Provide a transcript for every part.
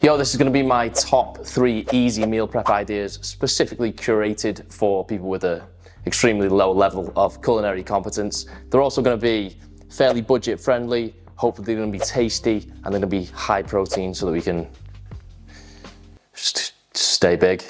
Yo, this is going to be my top 3 easy meal prep ideas, specifically curated for people with a extremely low level of culinary competence. They're also going to be fairly budget friendly, hopefully they're going to be tasty, and they're going to be high protein so that we can just stay big.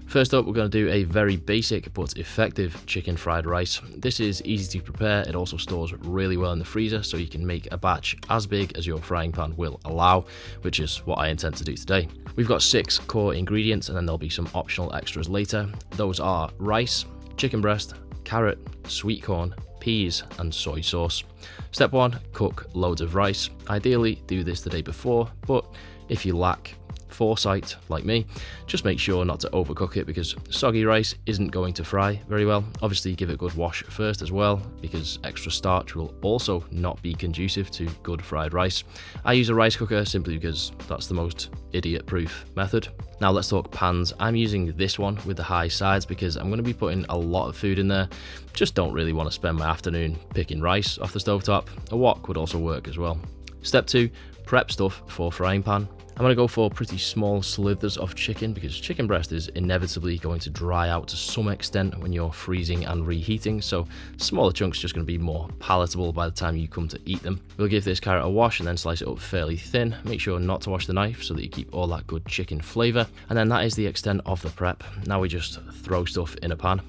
First up, we're going to do a very basic but effective chicken fried rice. This is easy to prepare, it also stores really well in the freezer, so you can make a batch as big as your frying pan will allow, which is what I intend to do today. We've got 6 core ingredients and then there'll be some optional extras later. Those are rice, chicken breast, carrot, sweet corn, peas and soy sauce. Step 1, cook loads of rice. Ideally do this the day before, but if you lack foresight like me, just make sure not to overcook it because soggy rice isn't going to fry very well. Obviously give it a good wash first as well, because extra starch will also not be conducive to good fried rice. I use a rice cooker simply because that's the most idiot proof method. Now let's talk pans. I'm using this one with the high sides because I'm going to be putting a lot of food in there. Just don't really want to spend my afternoon picking rice off the stovetop. A wok would also work as well. Step 2, prep stuff for frying pan. I'm going to go for pretty small slithers of chicken because chicken breast is inevitably going to dry out to some extent when you're freezing and reheating, so smaller chunks are just going to be more palatable by the time you come to eat them. We'll give this carrot a wash and then slice it up fairly thin. Make sure not to wash the knife so that you keep all that good chicken flavour. And then that is the extent of the prep. Now we just throw stuff in a pan.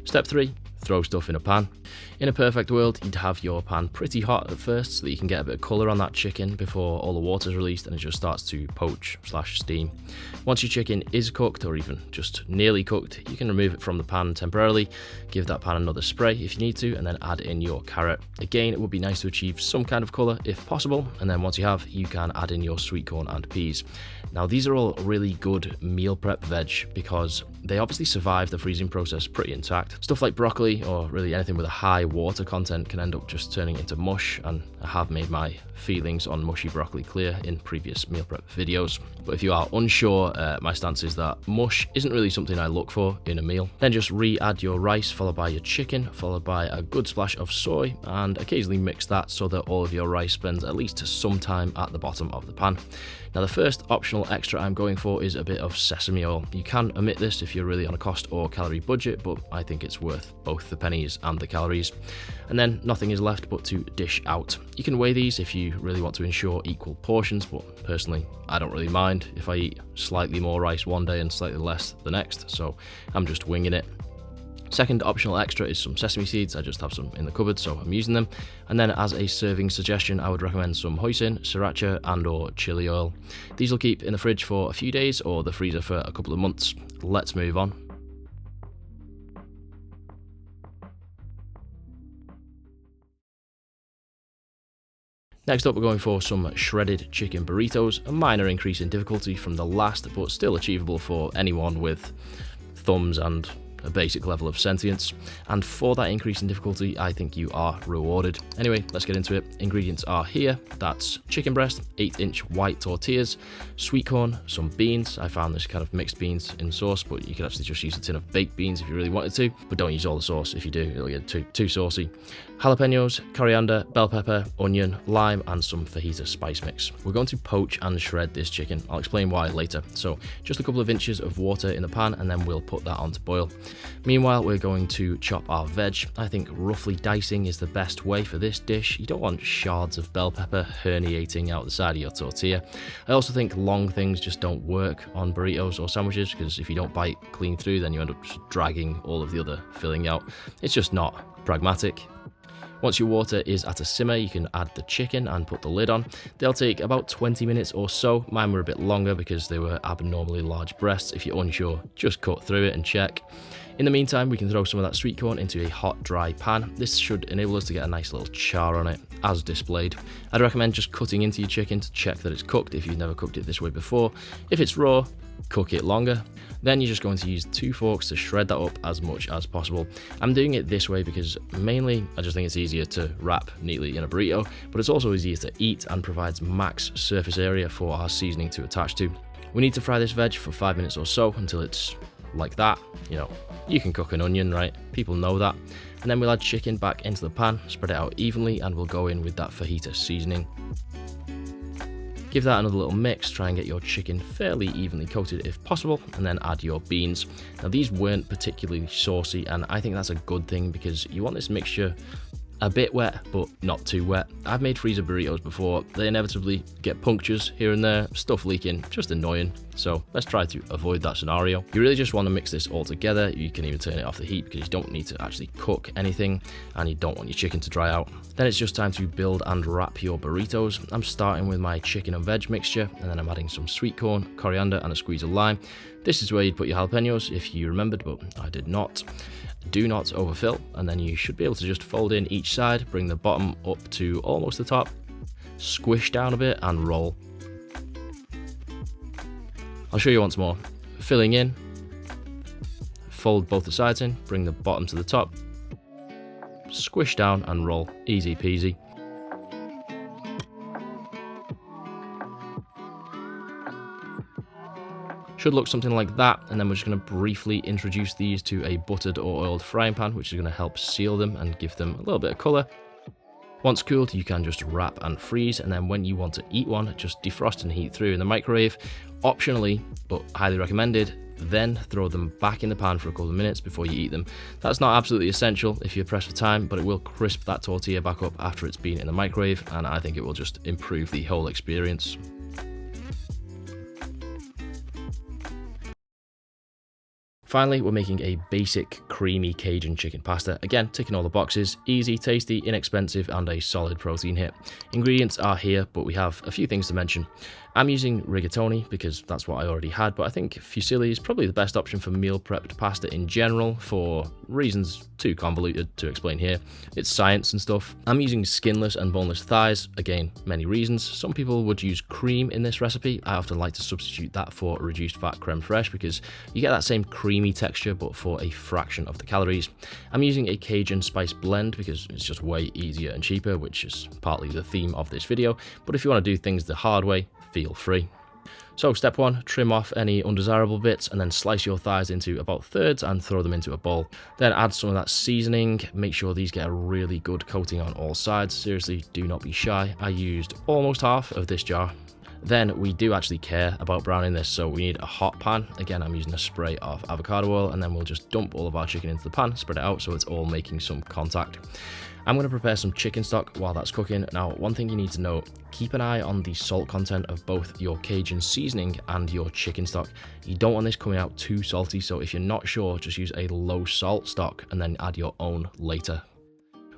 Step 3, throw stuff in a pan. In a perfect world, you'd have your pan pretty hot at first so that you can get a bit of colour on that chicken before all the water's released and it just starts to poach/steam. Once your chicken is cooked or even just nearly cooked, you can remove it from the pan temporarily, give that pan another spray if you need to, and then add in your carrot. Again, it would be nice to achieve some kind of colour if possible, and then once you have, you can add in your sweet corn and peas. Now these are all really good meal prep veg because they obviously survive the freezing process pretty intact. Stuff like broccoli or really anything with a high water content can end up just turning into mush, and I have made my feelings on mushy broccoli clear in previous meal prep videos. But if you are unsure, my stance is that mush isn't really something I look for in a meal. Then just re-add your rice followed by your chicken, followed by a good splash of soy, and occasionally mix that so that all of your rice spends at least some time at the bottom of the pan. Now the first optional extra I'm going for is a bit of sesame oil. You can omit this if you're really on a cost or calorie budget, but I think it's worth both the pennies and the calories. And then nothing is left but to dish out. You can weigh these if you really want to ensure equal portions, but personally I don't really mind if I eat slightly more rice one day and slightly less the next, so I'm just winging it. Second optional extra is some sesame seeds. I just have some in the cupboard, so I'm using them. And then as a serving suggestion, I would recommend some hoisin, sriracha and or chili oil. These will keep in the fridge for a few days or the freezer for a couple of months. Let's move on. Next up, we're going for some shredded chicken burritos, a minor increase in difficulty from the last, but still achievable for anyone with thumbs and a basic level of sentience, and for that increase in difficulty I think you are rewarded. Anyway, let's get into it. Ingredients are here. That's chicken breast, 8-inch white tortillas, sweet corn, some beans. I found this kind of mixed beans in sauce, but you could actually just use a tin of baked beans if you really wanted to, but don't use all the sauce. If you do, it'll get too saucy. Jalapenos, coriander, bell pepper, onion, lime and some fajita spice mix. We're going to poach and shred this chicken. I'll explain why later. So just a couple of inches of water in the pan and then we'll put that on to boil. Meanwhile, we're going to chop our veg. I think roughly dicing is the best way for this dish. You don't want shards of bell pepper herniating out the side of your tortilla. I also think long things just don't work on burritos or sandwiches because if you don't bite clean through, then you end up just dragging all of the other filling out. It's just not pragmatic. Once your water is at a simmer, you can add the chicken and put the lid on. They'll take about 20 minutes or so. Mine were a bit longer because they were abnormally large breasts. If you're unsure, just cut through it and check. In the meantime, we can throw some of that sweet corn into a hot, dry pan. This should enable us to get a nice little char on it, as displayed. I'd recommend just cutting into your chicken to check that it's cooked if you've never cooked it this way before. If it's raw, cook it longer. Then you're just going to use 2 forks to shred that up as much as possible. I'm doing it this way because mainly I just think it's easier to wrap neatly in a burrito, but it's also easier to eat and provides max surface area for our seasoning to attach to. We need to fry this veg for 5 minutes or so until it's like that. You know, you can cook an onion, right? People know that. And then we'll add chicken back into the pan, spread it out evenly, and we'll go in with that fajita seasoning. Give that another little mix, try and get your chicken fairly evenly coated if possible, and then add your beans. Now these weren't particularly saucy, and I think that's a good thing because you want this mixture a bit wet, but not too wet. I've made freezer burritos before. They inevitably get punctures here and there, stuff leaking, just annoying. So let's try to avoid that scenario. You really just want to mix this all together. You can even turn it off the heat because you don't need to actually cook anything and you don't want your chicken to dry out. Then it's just time to build and wrap your burritos. I'm starting with my chicken and veg mixture, and then I'm adding some sweet corn, coriander, and a squeeze of lime. This is where you'd put your jalapenos if you remembered, but I did not. Do not overfill, and then you should be able to just fold in each side, bring the bottom up to almost the top, squish down a bit and roll. I'll show you once more. Filling in, fold both the sides in, bring the bottom to the top, squish down and roll. Easy peasy. Should look something like that, and then we're just going to briefly introduce these to a buttered or oiled frying pan, which is going to help seal them and give them a little bit of colour. Once cooled, you can just wrap and freeze, and then when you want to eat one, just defrost and heat through in the microwave. Optionally, but highly recommended, then throw them back in the pan for a couple of minutes before you eat them. That's not absolutely essential if you're pressed for time, but it will crisp that tortilla back up after it's been in the microwave, and I think it will just improve the whole experience. Finally, we're making a basic creamy Cajun chicken pasta. Again, ticking all the boxes, easy, tasty, inexpensive, and a solid protein hit. Ingredients are here, but we have a few things to mention. I'm using rigatoni because that's what I already had, but I think fusilli is probably the best option for meal prepped pasta in general for reasons too convoluted to explain here. It's science and stuff. I'm using skinless and boneless thighs, again, many reasons. Some people would use cream in this recipe. I often like to substitute that for reduced fat creme fraiche because you get that same creamy texture but for a fraction of the calories. I'm using a Cajun spice blend because it's just way easier and cheaper, which is partly the theme of this video, but if you want to do things the hard way, feel free. So step one, trim off any undesirable bits and then slice your thighs into about thirds and throw them into a bowl. Then add some of that seasoning. Make sure these get a really good coating on all sides. Seriously, do not be shy. I used almost half of this jar. Then we do actually care about browning this, so we need a hot pan. Again, I'm using a spray of avocado oil, and then we'll just dump all of our chicken into the pan, spread it out so it's all making some contact. I'm going to prepare some chicken stock while that's cooking. Now, one thing you need to know, keep an eye on the salt content of both your Cajun seasoning and your chicken stock. You don't want this coming out too salty, so if you're not sure, just use a low salt stock and then add your own later.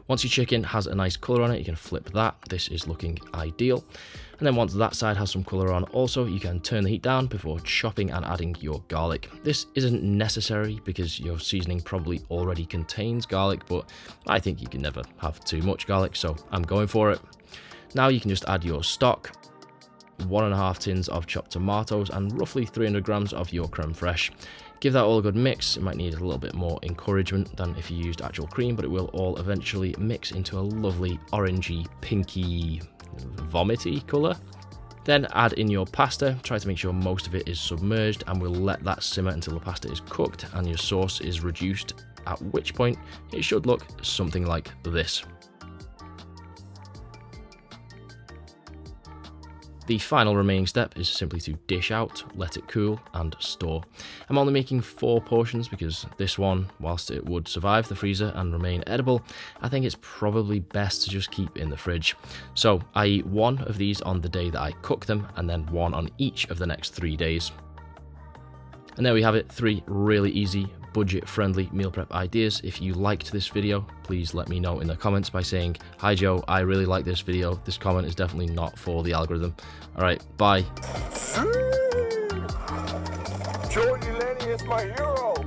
Once your chicken has a nice colour on it, you can flip that. This is looking ideal. And then once that side has some colour on also, you can turn the heat down before chopping and adding your garlic. This isn't necessary because your seasoning probably already contains garlic, but I think you can never have too much garlic, so I'm going for it. Now you can just add your stock, 1.5 tins of chopped tomatoes, and roughly 300 grams of your creme fraiche. Give that all a good mix. It might need a little bit more encouragement than if you used actual cream, but it will all eventually mix into a lovely orangey, pinky, vomity colour. Then add in your pasta. Try to make sure most of it is submerged, and we'll let that simmer until the pasta is cooked and your sauce is reduced, at which point it should look something like this. The final remaining step is simply to dish out, let it cool, and store. I'm only making 4 portions because this one, whilst it would survive the freezer and remain edible, I think it's probably best to just keep in the fridge. So I eat 1 of these on the day that I cook them, and then 1 on each of the next 3 days. And there we have it, 3 really easy, budget-friendly meal prep ideas. If you liked this video, please let me know in the comments by saying, "Hi Joe, I really like this video. This comment is definitely not for the algorithm." Alright, bye. Joey Lenny is my hero.